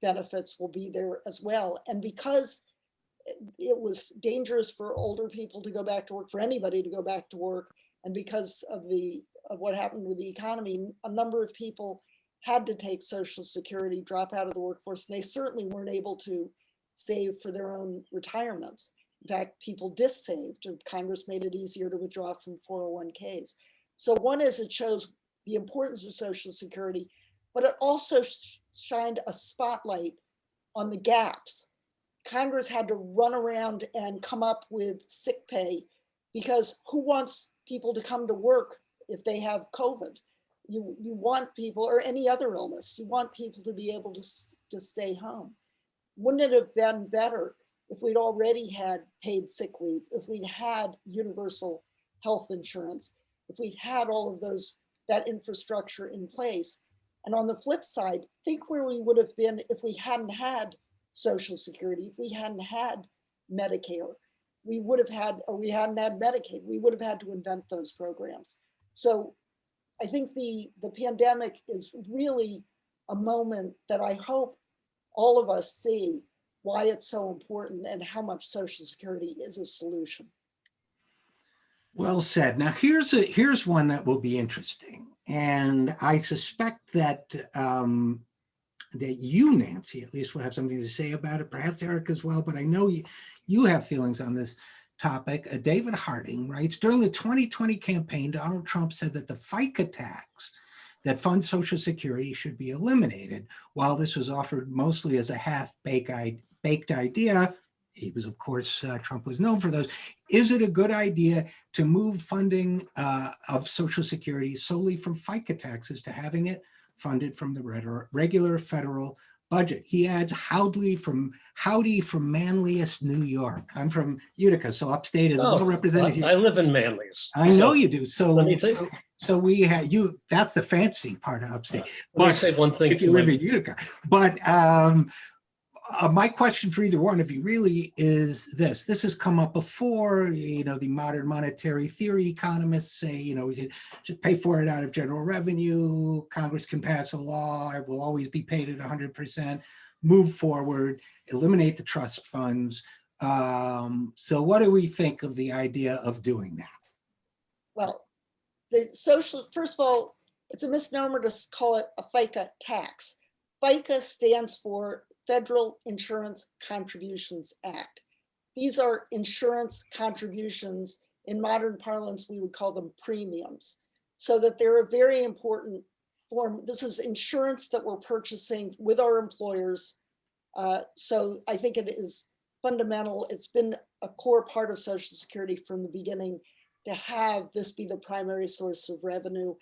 benefits will be there as well. And because it was dangerous for older people to go back to work, for anybody to go back to work, and because of what happened with the economy, a number of people had to take Social Security, drop out of the workforce, and they certainly weren't able to save for their own retirements. In fact, people dissaved, and Congress made it easier to withdraw from 401ks. So one is, it shows the importance of Social Security, but it also shined a spotlight on the gaps. Congress had to run around and come up with sick pay, because who wants people to come to work if they have COVID? You want people, or any other illness, you want people to be able to stay home. Wouldn't it have been better if we'd already had paid sick leave, if we'd had universal health insurance, if we'd had all of that infrastructure in place? And on the flip side, think where we would have been if we hadn't had Social Security, if we hadn't had Medicare, we hadn't had Medicaid, we would have had to invent those programs. So I think the pandemic is really a moment that I hope all of us see why it's so important and how much Social Security is a solution. Well said. Now here's one that will be interesting. And I suspect that that you, Nancy, at least will have something to say about it, perhaps Eric as well, but I know you have feelings on this topic. David Harding writes, during the 2020 campaign, Donald Trump said that the FICA tax that funds Social Security should be eliminated. While this was offered mostly as a half-baked idea, he was, of course, Trump was known for those. Is it a good idea to move funding of Social Security solely from FICA taxes to having it funded from the regular federal budget? He adds, howdy from Manlius, New York. I'm from Utica, so upstate is well represented here. I live in Manlius. I know you do. So we have you. That's the fancy part of upstate. Let me say one thing. If you live in Utica, but my question for either one of you really is this. This has come up before, the modern monetary theory economists say, we should pay for it out of general revenue. Congress can pass a law. It will always be paid at 100%. Move forward, eliminate the trust funds. So what do we think of the idea of doing that? Well, first of all, it's a misnomer to call it a FICA tax. FICA stands for Federal Insurance Contributions Act. These are insurance contributions. In modern parlance, we would call them premiums. So that they're a very important form. This is insurance that we're purchasing with our employers. So I think it is fundamental. It's been a core part of Social Security from the beginning to have this be the primary source of revenue.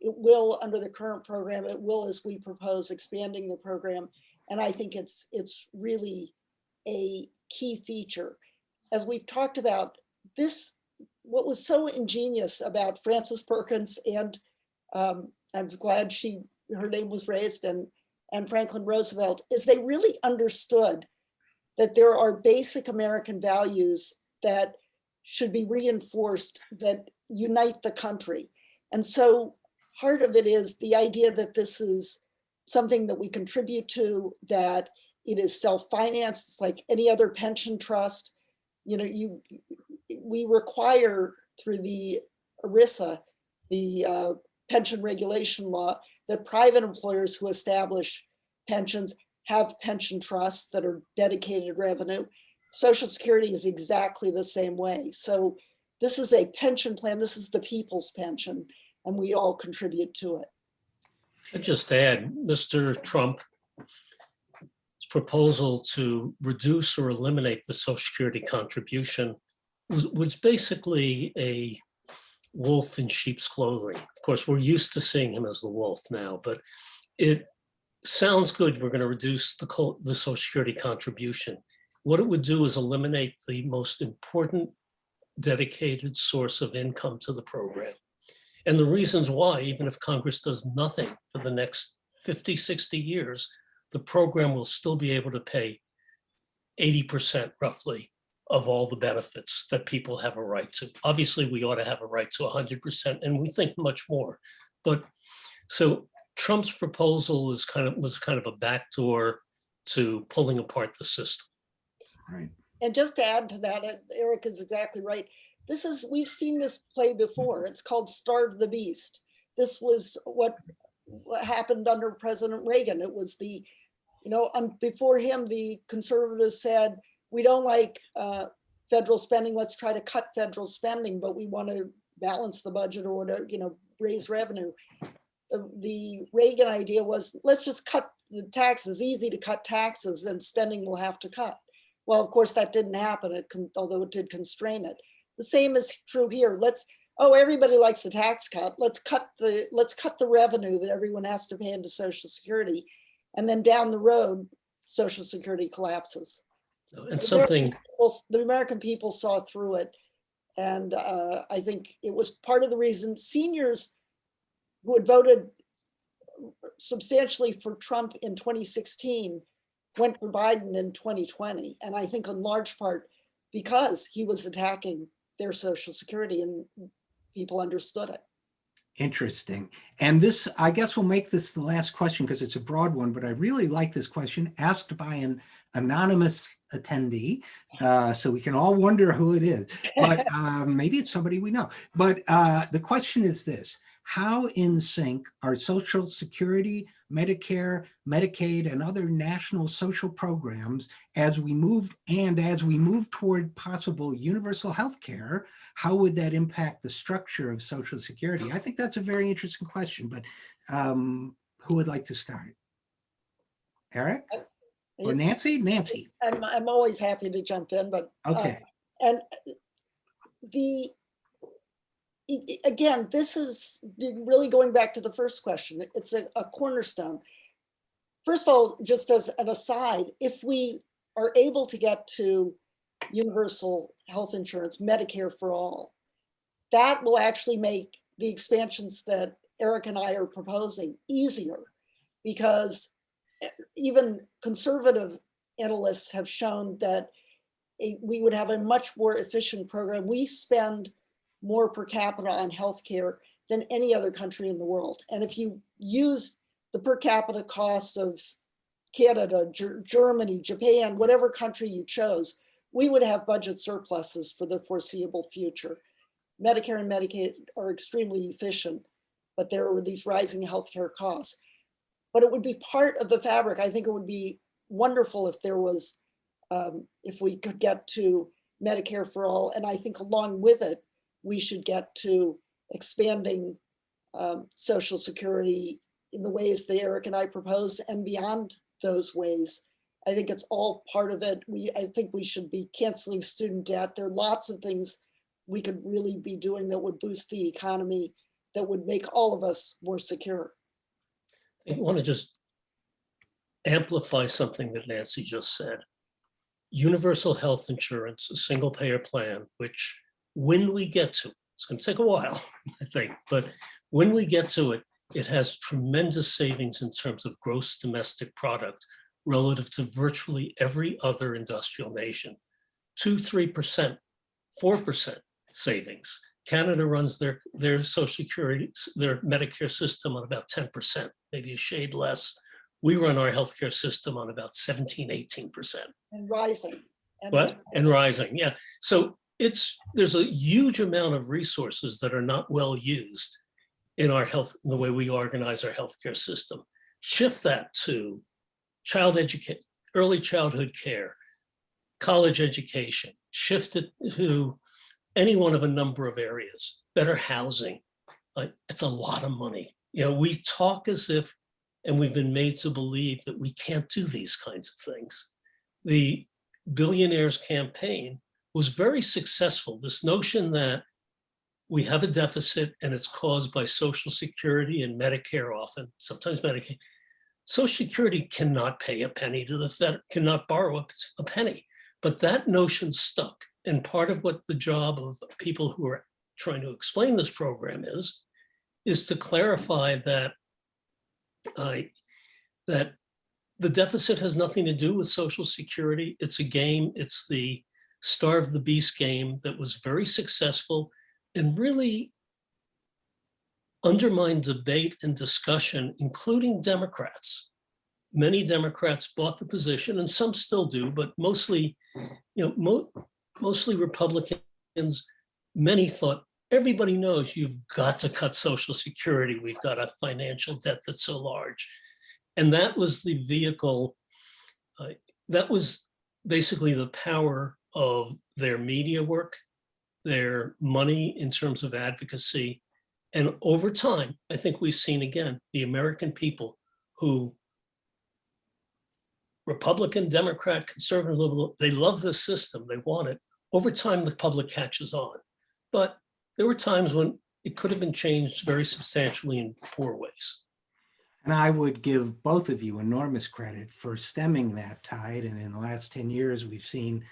It will, under the current program, it will, as we propose, expanding the program. And I think it's really a key feature. As we've talked about, what was so ingenious about Frances Perkins, and I'm glad her name was raised, and Franklin Roosevelt, is they really understood that there are basic American values that should be reinforced, that unite the country. And so part of it is the idea that this is something that we contribute to, that it is self-financed. It's like any other pension trust. We require through the ERISA, the pension regulation law, that private employers who establish pensions have pension trusts that are dedicated revenue. Social Security is exactly the same way. So this is a pension plan. This is the people's pension, and we all contribute to it. I'd just add, Mr. Trump's proposal to reduce or eliminate the Social Security contribution was basically a wolf in sheep's clothing. Of course, we're used to seeing him as the wolf now, but it sounds good. We're going to reduce the Social Security contribution. What it would do is eliminate the most important dedicated source of income to the program. And the reasons why, even if Congress does nothing for the next 50, 60 years, the program will still be able to pay 80% roughly of all the benefits that people have a right to. Obviously, we ought to have a right to 100%, and we think much more. But so Trump's proposal was kind of a backdoor to pulling apart the system. Right. And just to add to that, Eric is exactly right. We've seen this play before. It's called Starve the Beast. This was what happened under President Reagan. It was before him, the conservatives said, we don't like federal spending, let's try to cut federal spending, but we want to balance the budget or whatever, raise revenue. The Reagan idea was, let's just cut the taxes, easy to cut taxes, and spending will have to cut. Well, of course, that didn't happen, although it did constrain it. The same is true here. Everybody likes a tax cut. Let's cut the revenue that everyone has to pay into Social Security. And then down the road, Social Security collapses. And the American people saw through it. And I think it was part of the reason seniors who had voted substantially for Trump in 2016 went for Biden in 2020. And I think in large part because he was attacking their Social Security and people understood it. Interesting. And this, I guess we'll make this the last question because it's a broad one, but I really like this question asked by an anonymous attendee. So we can all wonder who it is, but maybe it's somebody we know. But the question is this: how in sync are Social Security, Medicare, Medicaid, and other national social programs as we move toward possible universal health care? How would that impact the structure of Social Security? I think that's a very interesting question, but who would like to start? Eric or Nancy? Nancy. I'm always happy to jump in, but okay. And again, this is really going back to the first question. It's a cornerstone. First of all, just as an aside, if we are able to get to universal health insurance, Medicare for all, that will actually make the expansions that Eric and I are proposing easier, because even conservative analysts have shown that we would have a much more efficient program. We spend more per capita on healthcare than any other country in the world. And if you use the per capita costs of Canada, Germany, Japan, whatever country you chose, we would have budget surpluses for the foreseeable future. Medicare and Medicaid are extremely efficient, but there are these rising healthcare costs. But it would be part of the fabric. I think it would be wonderful if there was, if we could get to Medicare for all. And I think along with it, we should get to expanding Social Security in the ways that Eric and I propose, and beyond those ways. I think it's all part of it. I think we should be canceling student debt. There are lots of things we could really be doing that would boost the economy, that would make all of us more secure. I want to just amplify something that Nancy just said. Universal health insurance, a single payer plan, which when we get to, it's going to take a while, I think, but when we get to it, it has tremendous savings in terms of gross domestic product relative to virtually every other industrial nation. 2-3%, 4% savings. Canada runs their Social Security, their Medicare system on about 10%, maybe a shade less. We run our healthcare system on about 17-18%. And rising. And rising, yeah. So there's a huge amount of resources that are not well used in our health, in the way we organize our healthcare system. Shift that to early childhood care, college education, shift it to any one of a number of areas, better housing. It's a lot of money. We talk as if, and we've been made to believe that we can't do these kinds of things. The Billionaires campaign was very successful. This notion that we have a deficit and it's caused by Social Security and Medicare often, sometimes Medicaid. Social Security cannot pay a penny to the Fed, cannot borrow a penny, but that notion stuck. And part of what the job of people who are trying to explain this program is to clarify that that the deficit has nothing to do with Social Security. It's a game. It's the Starve the Beast game that was very successful and really undermined debate and discussion, including Democrats. Many Democrats bought the position, and some still do, but mostly, mostly Republicans. Many thought, everybody knows you've got to cut Social Security. We've got a financial debt that's so large. And that was the vehicle, that was basically the power of their media work, their money in terms of advocacy. And over time, I think we've seen again, the American people who, Republican, Democrat, conservative, liberal, they love this system, they want it. Over time, the public catches on. But there were times when it could have been changed very substantially in poor ways. And I would give both of you enormous credit for stemming that tide. And in the last 10 years, we've seen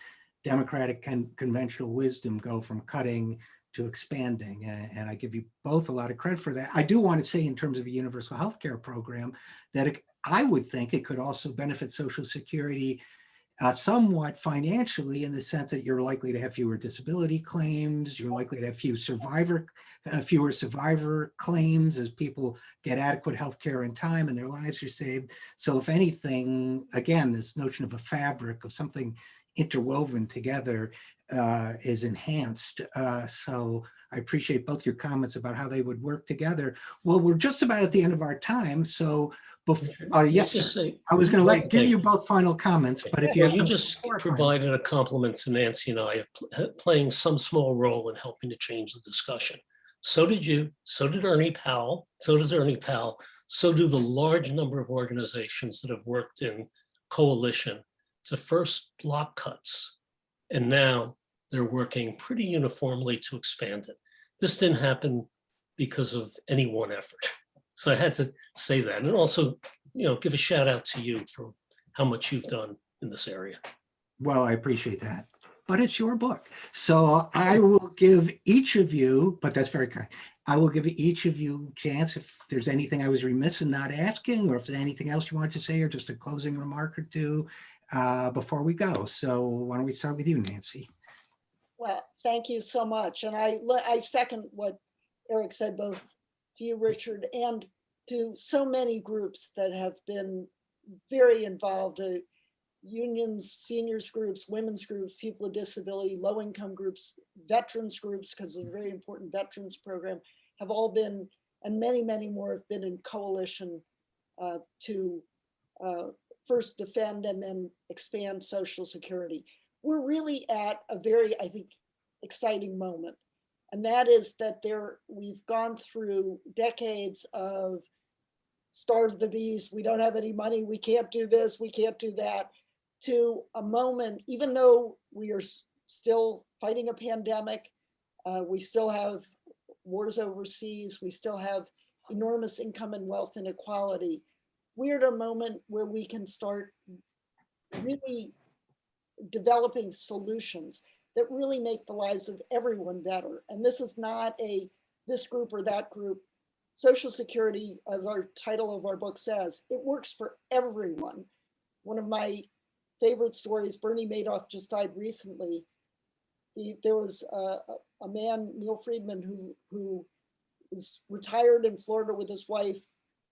Democratic conventional wisdom go from cutting to expanding. And I give you both a lot of credit for that. I do want to say, in terms of a universal healthcare program, that I would think it could also benefit Social Security somewhat financially, in the sense that you're likely to have fewer disability claims, you're likely to have fewer survivor claims as people get adequate health care in time and their lives are saved. So if anything, again, this notion of a fabric of something interwoven together is enhanced. So I appreciate both your comments about how they would work together. Well, we're just about at the end of our time. So yes, I was going to give you both final comments, but if you have you something just provided a compliment to Nancy and I of playing some small role in helping to change the discussion. So did you, so did Ernie Powell, so does Ernie Powell, so do the large number of organizations that have worked in coalition to first block cuts, and now they're working pretty uniformly to expand it. This didn't happen because of any one effort. So I had to say that, and also, give a shout out to you for how much you've done in this area. Well, I appreciate that, but it's your book. So I will give each of you, but that's very kind. I will give each of you a chance if there's anything I was remiss in not asking, or if there's anything else you want to say, or just a closing remark or two before we go. So why don't we start with you, Nancy? Well, thank you so much. And I second what Eric said, both to you, Richard, and to so many groups that have been very involved, unions, seniors groups, women's groups, people with disability, low-income groups, veterans groups, because it's a very important veterans program, have all been, and many, many more have been in coalition to first defend and then expand Social Security. We're really at a very, I think, exciting moment. And that is that we've gone through decades of starve the beast, we don't have any money, we can't do this, we can't do that, to a moment, even though we are still fighting a pandemic, we still have wars overseas, we still have enormous income and wealth inequality. We're at a moment where we can start really developing solutions that really make the lives of everyone better. And this is not this group or that group. Social Security, as our title of our book says, it works for everyone. One of my favorite stories, Bernie Madoff just died recently. There was a man, Neil Friedman, who was retired in Florida with his wife,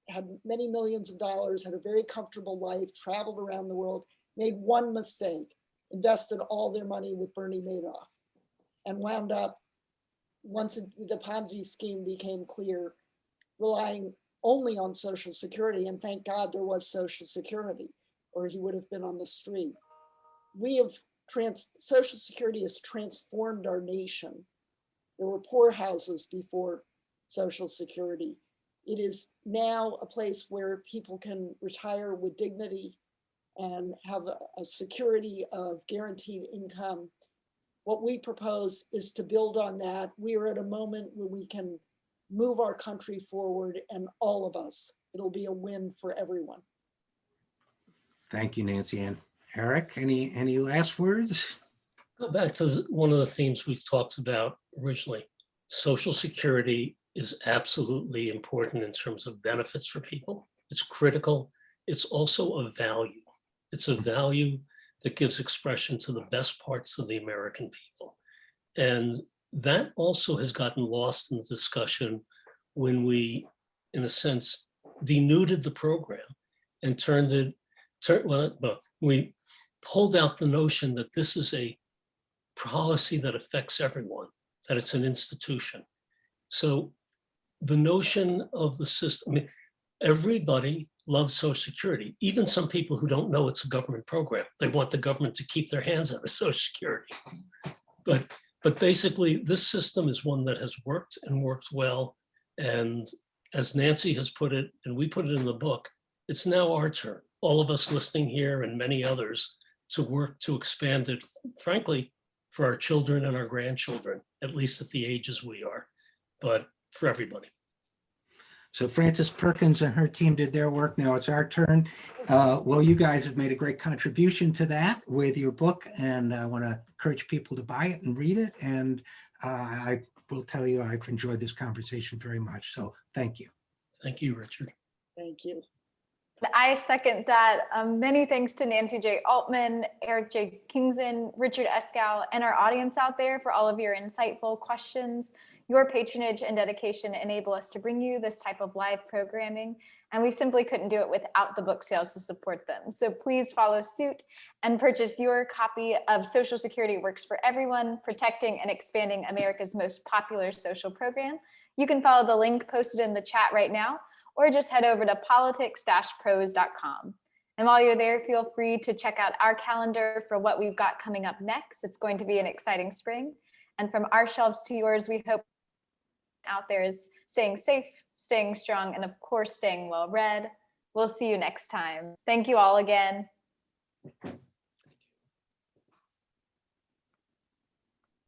had many millions of dollars, had a very comfortable life, traveled around the world, made one mistake, invested all their money with Bernie Madoff, and wound up, once the Ponzi scheme became clear, relying only on Social Security. And thank God there was Social Security, or he would have been on the street. Social Security has transformed our nation. There were poorhouses before Social Security. It is now a place where people can retire with dignity and have a security of guaranteed income. What we propose is to build on that. We are at a moment where we can move our country forward, and all of us, it'll be a win for everyone. Thank you, Nancy. And Eric, any last words? Go back to one of the themes we've talked about originally. Social Security is absolutely important in terms of benefits for people. It's critical. It's also a value. It's a value that gives expression to the best parts of the American people. And that also has gotten lost in the discussion when we, in a sense, denuded the program and we pulled out the notion that this is a policy that affects everyone, that it's an institution. So the notion of the system, everybody loves Social Security, even some people who don't know it's a government program. They want the government to keep their hands out of Social Security. But basically, this system is one that has worked and worked well. And as Nancy has put it, and we put it in the book, it's now our turn, all of us listening here and many others, to work to expand it, frankly, for our children and our grandchildren, at least at the ages we are, but for everybody. So Frances Perkins and her team did their work. Now it's our turn. Well, you guys have made a great contribution to that with your book, and I want to encourage people to buy it and read it. And I will tell you, I've enjoyed this conversation very much. So thank you. Thank you, Richard. Thank you. I second that. Many thanks to Nancy J. Altman, Eric J. Kingson, Richard Eskow, and our audience out there for all of your insightful questions, Your patronage and dedication enable us to bring you this type of live programming, and we simply couldn't do it without the book sales to support them. So please follow suit and purchase your copy of Social Security Works for Everyone, Protecting and Expanding America's Most Popular Social Program. You can follow the link posted in the chat right now, or just head over to politics-pros.com. And while you're there, feel free to check out our calendar for what we've got coming up next. It's going to be an exciting spring. And from our shelves to yours, we hope out there is staying safe, staying strong, and of course, staying well read. We'll see you next time. Thank you all again.